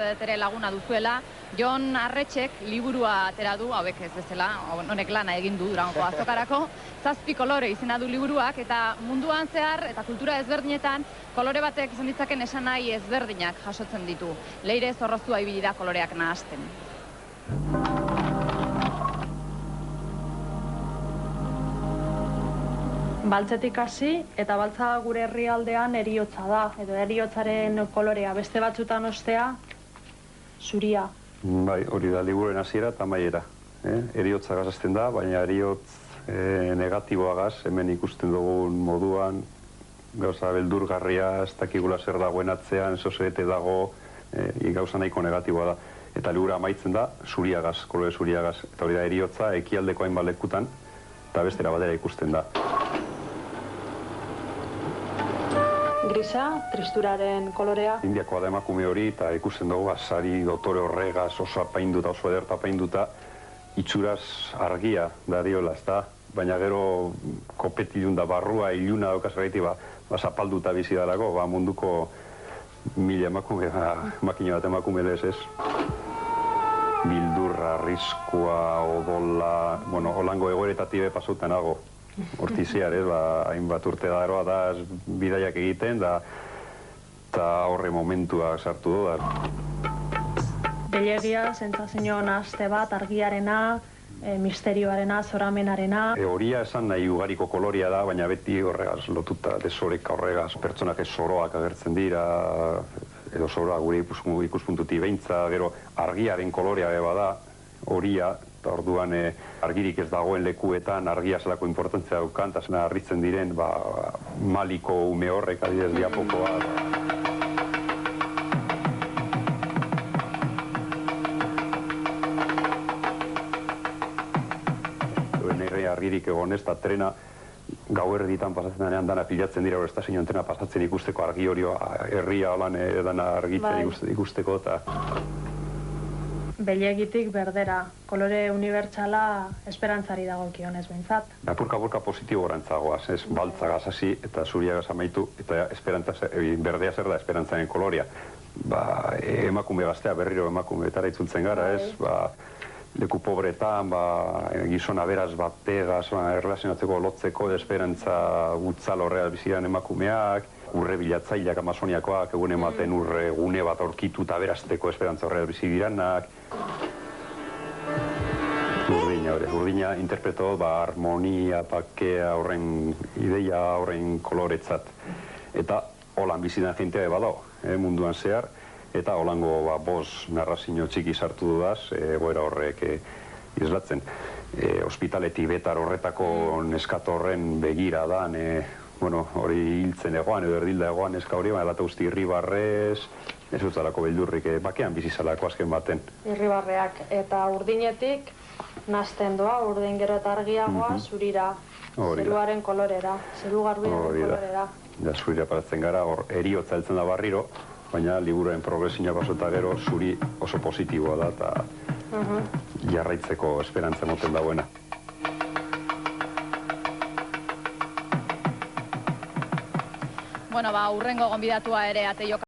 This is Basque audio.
uste dut ere laguna duzuela. Jon Arretxek liburua atera du, hauek ez bezala, honek lana egin du Durangoko azokarako, 7 kolore izena du liburuak, eta munduan zehar eta kultura ezberdinetan kolore batek izan ditzaken esanahi ezberdinak jasotzen ditu. Leire Zorrozua ibili da koloreak nahasten. Baltzetik hasi, eta baltza gure herrialdean heriotza da, edo heriotzaren kolorea beste batzutan ostea, zuria. Bai, hori da liburuaren hasiera eta amaiera. Heriotza gazazten da, baina heriotz negatiboagaz, hemen ikusten dugun moduan, gauza beldurgarria, ez dakigula zer dagoen atzean, sozete dago, gauza nahiko negatiboa da. Eta libura amaitzen da, zuriagaz, kolore zuriagaz. Eta hori da heriotza, ekialdeko hainbat lekutan, eta bestera batera ikusten da. Grisa, tristuraren kolorea. Indiakoa da emakume hori, eta ikusten dugu sari dotore horregaz, oso apainduta, oso ederta apainduta, itxuraz argia dariola, ezta? Baina gero kopetilun da barrua, iluna daukaz gaiti, zapalduta bizi darako, munduko 1000 emakume, makina bat emakume lez, ez? Bildurra, arriskua, odola, holango egoeretatik pasuten nago. Hortiziar, hainbat urte daroa da bidaiak egiten, eta horre momentua sartu du da. Belegia, sentsazio nahazte bat, argiarena, misterioarena, zoramenarena. Horia esan nahi ugariko koloria da, baina beti horregaz lotuta, desoreka horregaz, pertsonak ez zoroak agertzen dira, edo zoroa gure ikuspuntutik beintza, gero argiaren kolorea beba da, horia, eta orduan argirik ez dagoen lekuetan argia zelako importantzia daukan, eta zena harritzen diren maliko ume horrek adidez diapokoa. Nire argirik egon ez, eta trena gauerditan pasatzen denean dana pilatzen dira, hori ez da zeinon trena pasatzen ikusteko argi hori herria holan dana argitzen ikusteko, eta... Belegitik berdera, kolore unibertsala esperantzari dagokionez behintzat. Apurka positibo gorantzagoaz, ez baltzagaz hasi eta zuriagaz amaitu, eta berdea zer da esperantzaren kolorea. Emakume gaztea berriro emakumeetara itzultzen gara, ez? Leku pobretan, gizona beraz bategaz, erlazionatzeko lotzeko, esperantza gutzal horreaz bizidan emakumeak, urre bilatzaileak amazoniakoak, egun ematen urre gune bat aurkitu eta berazteko esperantza horreaz bizi diranak. Urdina interpreto harmonia, pakea, horren ideia, horren koloretzat. Eta holan bizidan jentea badao, munduan zehar, eta holango bost narrazio txiki sartu dudaz, egoera horrek islatzen. Hospitale tibetar horretako neskato horren begira da, hori hiltzen egoan, edo erdilda egoan neska hori, baina bat uste irribarrez, ez utzalako beldurrik, bakean bizizalako azken baten. Irribarreak, eta urdinetik nazten doa, urdin gero eta argiagoa, zurira, zeruaren kolorera, zeru garbiaren kolorera. Ja, zurira paratzen gara, hor heriotza heltzen da barriro, baina liburuen progresina pasota gero zuri oso positiboa da, eta jarraitzeko esperantza moten dagoena. Bueno, urrengo gonbidatua ere ate